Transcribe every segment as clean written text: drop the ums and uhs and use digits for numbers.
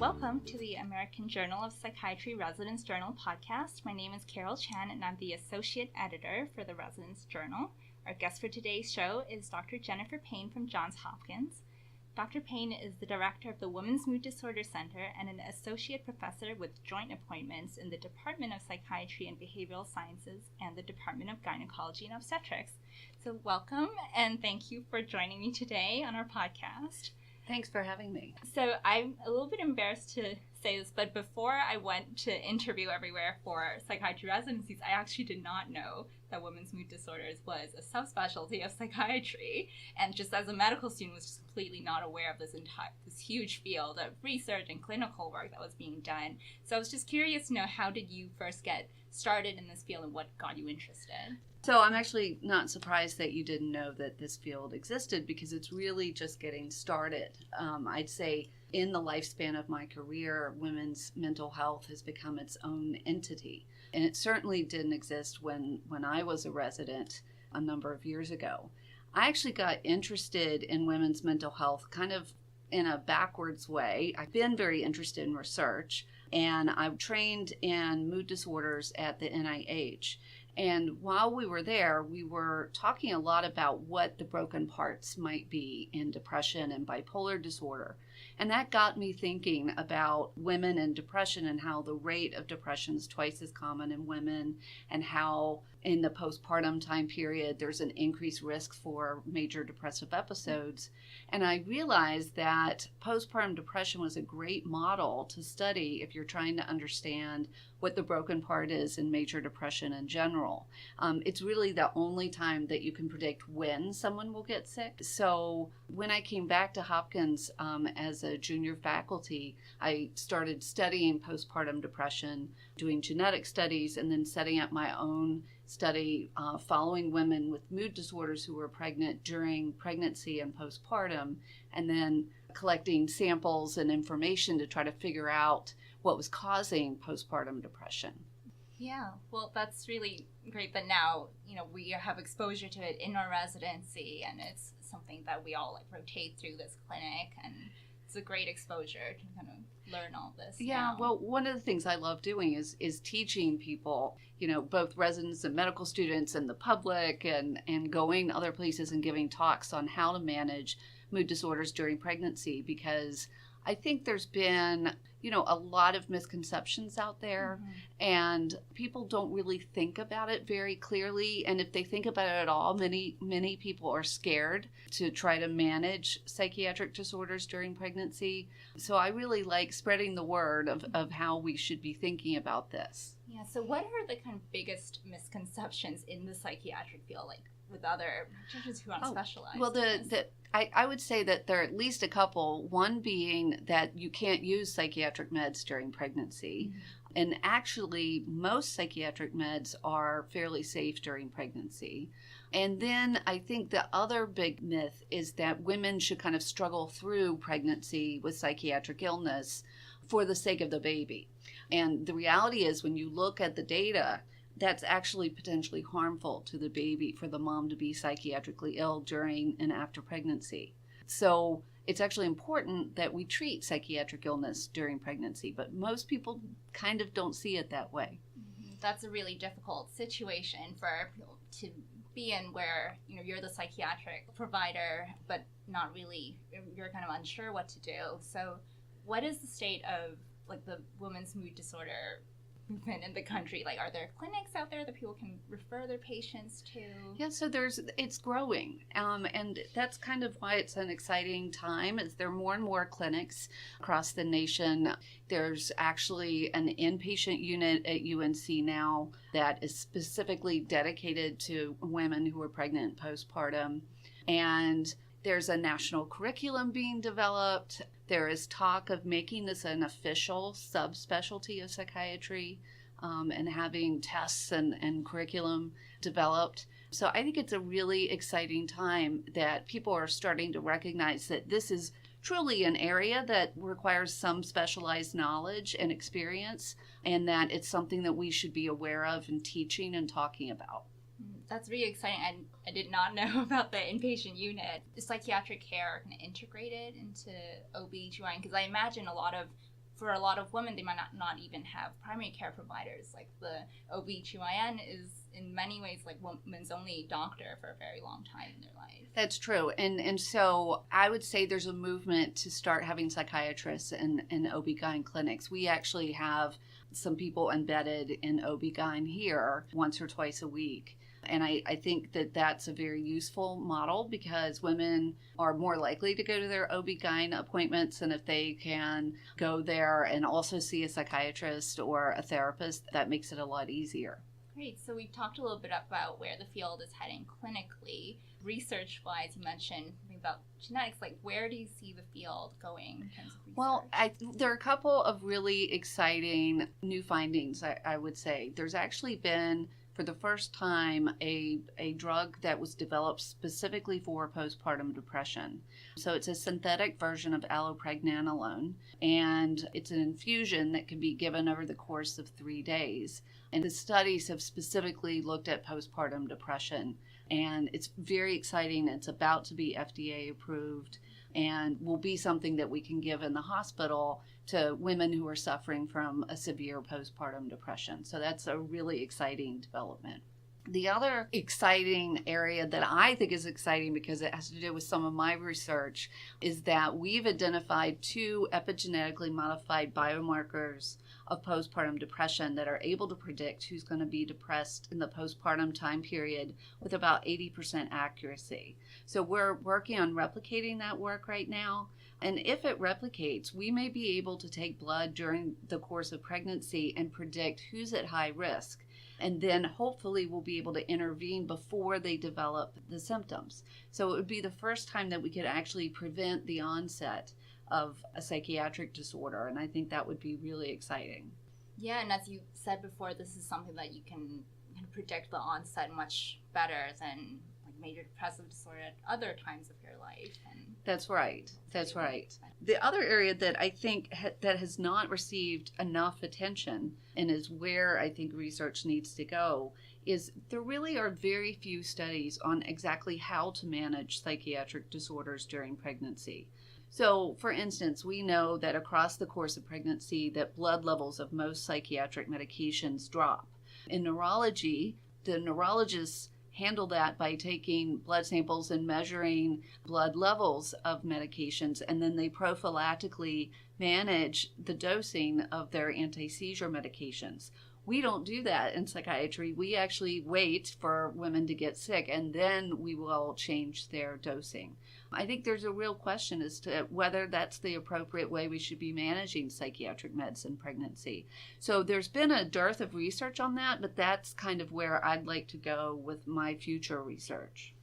Welcome to the American Journal of Psychiatry Residence Journal podcast. My name is Carol Chan, and I'm the Associate Editor for the Residence Journal. Our guest for today's show is Dr. Jennifer Payne from Johns Hopkins. Dr. Payne is the Director of the Women's Mood Disorder Center and an Associate Professor with joint appointments in the Department of Psychiatry and Behavioral Sciences and the Department of Gynecology and Obstetrics. So welcome, and thank you for joining me today on our podcast. Thanks for having me. So I'm a little bit embarrassed to say this, but before I went to interview everywhere for psychiatry residencies, I actually did not know that women's mood disorders was a subspecialty of psychiatry. And just as a medical student, was just completely not aware of this huge field of research and clinical work that was being done. So I was just curious to know, how did you first get started in this field and what got you interested? So I'm actually not surprised that you didn't know that this field existed, because it's really just getting started. I'd say in the lifespan of my career, women's mental health has become its own entity. And it certainly didn't exist when I was a resident a number of years ago. I actually got interested in women's mental health kind of in a backwards way. I've been very interested in research, and I've trained in mood disorders at the NIH. And while we were there, we were talking a lot about what the broken parts might be in depression and bipolar disorder. And that got me thinking about women and depression, and how the rate of depression is twice as common in women, and how in the postpartum time period there's an increased risk for major depressive episodes. And I realized that postpartum depression was a great model to study if you're trying to understand what the broken part is in major depression in general. It's really the only time that you can predict when someone will get sick. So when I came back to Hopkins as a junior faculty, I started studying postpartum depression, doing genetic studies, and then setting up my own study following women with mood disorders who were pregnant during pregnancy and postpartum, and then collecting samples and information to try to figure out what was causing postpartum depression. Yeah, well, that's really great that now, we have exposure to it in our residency, and it's something that we all rotate through this clinic, and it's a great exposure to kind of learn all this. Yeah, now. Well, one of the things I love doing is teaching people, both residents and medical students and the public, and going other places and giving talks on how to manage mood disorders during pregnancy, because I think there's been, a lot of misconceptions out there, and people don't really think about it very clearly. And if they think about it at all, many people are scared to try to manage psychiatric disorders during pregnancy. So I really like spreading the word of how we should be thinking about this. Yeah, so what are the kind of biggest misconceptions in the psychiatric field, like with other judges who aren't specialized? Well, I would say that there are at least a couple, one being that you can't use psychiatric meds during pregnancy. And actually, most psychiatric meds are fairly safe during pregnancy. And then I think the other big myth is that women should kind of struggle through pregnancy with psychiatric illness for the sake of the baby. And the reality is, when you look at the data, that's actually potentially harmful to the baby for the mom to be psychiatrically ill during and after pregnancy. So it's actually important that we treat psychiatric illness during pregnancy, but most people kind of don't see it that way. That's a really difficult situation for people to be in, where you're the psychiatric provider, but not really, you're kind of unsure what to do. So what is the state of the women's mood disorder movement in the country? Are there clinics out there that people can refer their patients to? Yeah, so it's growing, and that's kind of why it's an exciting time. Is there are more and more clinics across the nation. There's actually an inpatient unit at UNC now that is specifically dedicated to women who are pregnant and postpartum, and there's a national curriculum being developed. There is talk of making this an official subspecialty of psychiatry, and having tests and curriculum developed. So I think it's a really exciting time that people are starting to recognize that this is truly an area that requires some specialized knowledge and experience, and that it's something that we should be aware of and teaching and talking about. That's really exciting. I did not know about the inpatient unit. Is psychiatric care kind of integrated into OBGYN? Because I imagine a lot of for a lot of women, they might not even have primary care providers. Like the OBGYN is in many ways like women's only doctor for a very long time in their life. That's true. And so I would say there's a movement to start having psychiatrists in OB-GYN clinics. We actually have some people embedded in OB-GYN here once or twice a week. And I think that that's a very useful model because women are more likely to go to their OB-GYN appointments. And if they can go there and also see a psychiatrist or a therapist, that makes it a lot easier. Great. So we've talked a little bit about where the field is heading clinically. Research-wise, you mentioned something about genetics. Like, where do you see the field going in terms of research? Well, there are a couple of really exciting new findings, I would say. There's actually been, for the first time, a drug that was developed specifically for postpartum depression. So it's a synthetic version of allopregnanolone, and it's an infusion that can be given over the course of 3 days. And the studies have specifically looked at postpartum depression, and it's very exciting. It's about to be FDA approved and will be something that we can give in the hospital to women who are suffering from a severe postpartum depression. So that's a really exciting development. The other exciting area that I think is exciting because it has to do with some of my research is that we've identified 2 epigenetically modified biomarkers of postpartum depression that are able to predict who's going to be depressed in the postpartum time period with about 80% accuracy. So we're working on replicating that work right now. And if it replicates, we may be able to take blood during the course of pregnancy and predict who's at high risk. And then hopefully we'll be able to intervene before they develop the symptoms. So it would be the first time that we could actually prevent the onset of a psychiatric disorder. And I think that would be really exciting. Yeah, and as you said before, this is something that you can predict the onset much better than like major depressive disorder at other times of your life. And that's right. That's right. The other area that I think that has not received enough attention and is where I think research needs to go is there really are very few studies on exactly how to manage psychiatric disorders during pregnancy. So, for instance, we know that across the course of pregnancy that blood levels of most psychiatric medications drop. In neurology, the neurologists handle that by taking blood samples and measuring blood levels of medications, and then they prophylactically manage the dosing of their anti-seizure medications. We don't do that in psychiatry. We actually wait for women to get sick, and then we will change their dosing. I think there's a real question as to whether that's the appropriate way we should be managing psychiatric meds in pregnancy. So there's been a dearth of research on that, but that's kind of where I'd like to go with my future research.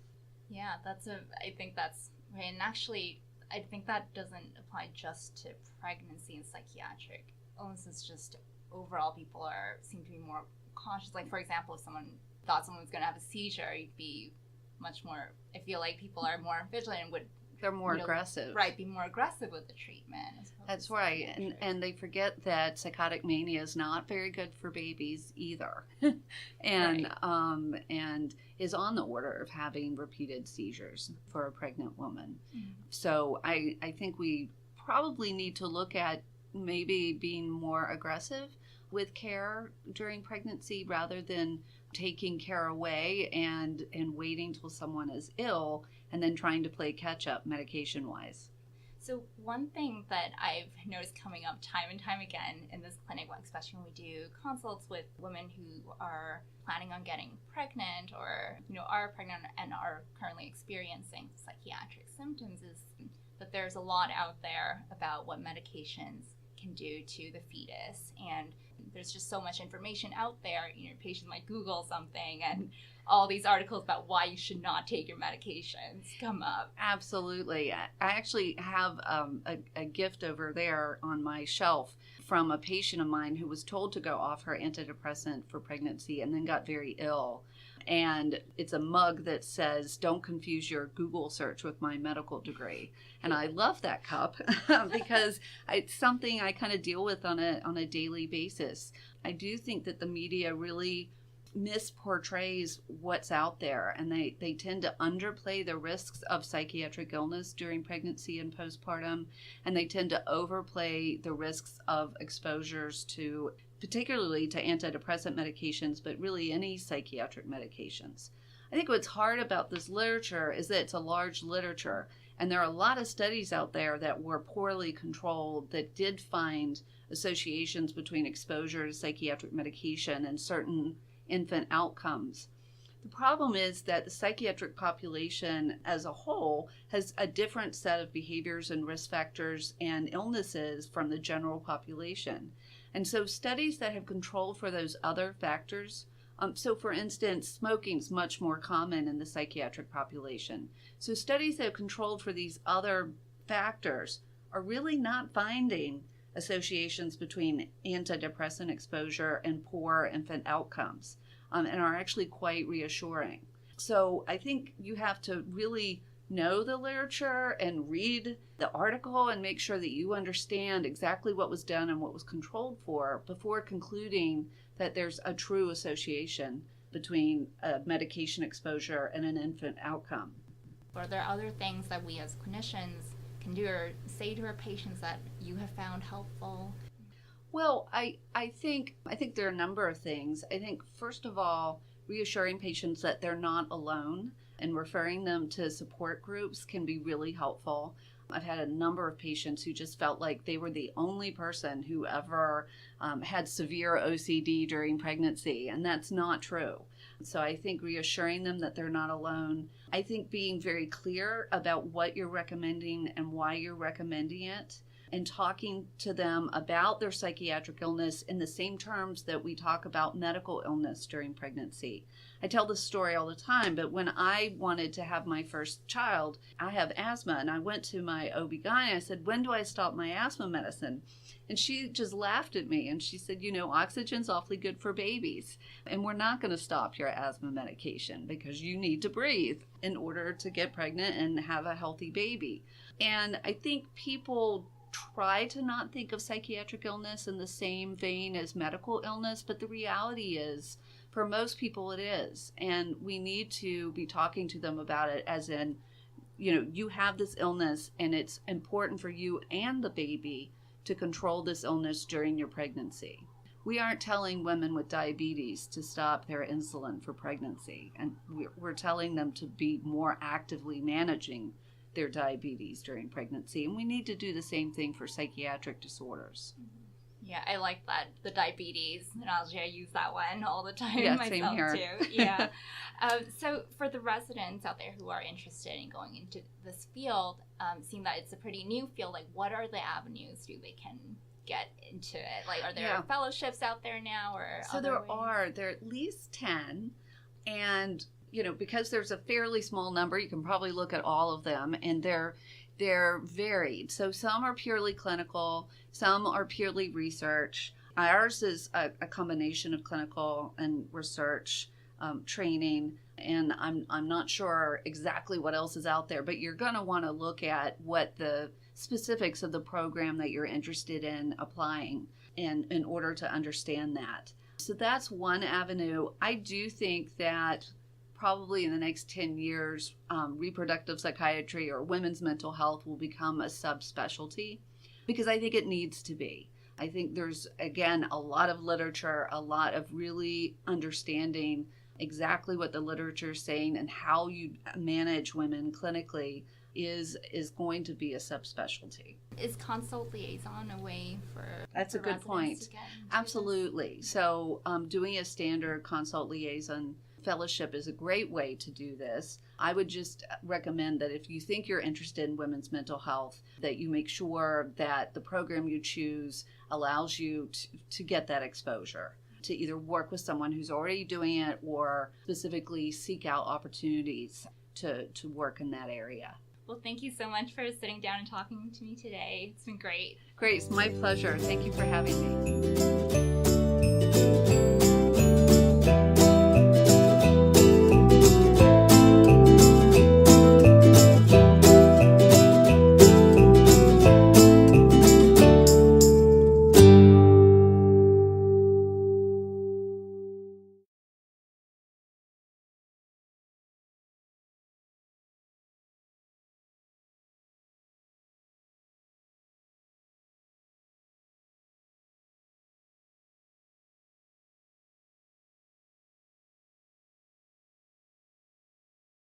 Yeah, I think that's right. And actually, I think that doesn't apply just to pregnancy and psychiatric. Almost it's just overall people seem to be more cautious. Like, for example, if someone thought someone was going to have a seizure, you'd be much more, I feel like people are more vigilant and they're more aggressive. Right, be more aggressive with the treatment. That's right. And they forget that psychotic mania is not very good for babies either. and right. And is on the order of having repeated seizures for a pregnant woman. Mm-hmm. So I think we probably need to look at maybe being more aggressive with care during pregnancy rather than taking care away and waiting till someone is ill and then trying to play catch up medication wise. So one thing that I've noticed coming up time and time again in this clinic, especially when we do consults with women who are planning on getting pregnant or are pregnant and are currently experiencing psychiatric symptoms, is that there's a lot out there about what medications can do to the fetus, and there's just so much information out there. Your patient might Google something and all these articles about why you should not take your medications come up. Absolutely. I actually have a gift over there on my shelf from a patient of mine who was told to go off her antidepressant for pregnancy and then got very ill. And it's a mug that says, "Don't confuse your Google search with my medical degree." And I love that cup because it's something I kind of deal with on a daily basis. I do think that the media really misportrays what's out there, and they tend to underplay the risks of psychiatric illness during pregnancy and postpartum, and they tend to overplay the risks of exposures to, particularly to antidepressant medications, but really any psychiatric medications. I think what's hard about this literature is that it's a large literature, and there are a lot of studies out there that were poorly controlled that did find associations between exposure to psychiatric medication and certain infant outcomes. The problem is that the psychiatric population as a whole has a different set of behaviors and risk factors and illnesses from the general population. And so studies that have controlled for those other factors, so for instance, smoking is much more common in the psychiatric population. So studies that have controlled for these other factors are really not finding associations between antidepressant exposure and poor infant outcomes, and are actually quite reassuring. So I think you have to really know the literature and read the article and make sure that you understand exactly what was done and what was controlled for before concluding that there's a true association between a medication exposure and an infant outcome. Are there other things that we as clinicians can do or say to our patients that you have found helpful? Well, I think there are a number of things. I think, first of all, reassuring patients that they're not alone and referring them to support groups can be really helpful. I've had a number of patients who just felt like they were the only person who ever had severe OCD during pregnancy, and that's not true. So I think reassuring them that they're not alone. I think being very clear about what you're recommending and why you're recommending it, and talking to them about their psychiatric illness in the same terms that we talk about medical illness during pregnancy. I tell this story all the time, but when I wanted to have my first child, I have asthma, and I went to my OBGYN. I said, when do I stop my asthma medicine? And she just laughed at me, and she said, oxygen's awfully good for babies, and we're not going to stop your asthma medication because you need to breathe in order to get pregnant and have a healthy baby. And I think people try to not think of psychiatric illness in the same vein as medical illness, but the reality is, for most people it is, and we need to be talking to them about it as in, you have this illness and it's important for you and the baby to control this illness during your pregnancy. We aren't telling women with diabetes to stop their insulin for pregnancy, and we're telling them to be more actively managing their diabetes during pregnancy, and we need to do the same thing for psychiatric disorders. Yeah, I like that, the diabetes analogy. I use that one all the time myself same here. Too. Yeah. So for the residents out there who are interested in going into this field, seeing that it's a pretty new field, like what are the avenues they can get into it? Like, are there fellowships out there now, or so there are at least 10, and because there's a fairly small number, you can probably look at all of them, and they're varied. So some are purely clinical, some are purely research. Ours is a combination of clinical and research training, and I'm not sure exactly what else is out there, but you're going to want to look at what the specifics of the program that you're interested in applying in order to understand that. So that's one avenue. I do think that probably in the next 10 years, reproductive psychiatry or women's mental health will become a subspecialty, because I think it needs to be. I think there's, again, a lot of literature, a lot of really understanding exactly what the literature is saying and how you manage women clinically is going to be a subspecialty. Is consult liaison a way for That's a good point. Absolutely. So doing a standard consult liaison fellowship is a great way to do this. I would just recommend that if you think you're interested in women's mental health, that you make sure that the program you choose allows you to get that exposure, to either work with someone who's already doing it or specifically seek out opportunities to work in that area. Well, thank you so much for sitting down and talking to me today. It's been great. Great. It's my pleasure. Thank you for having me.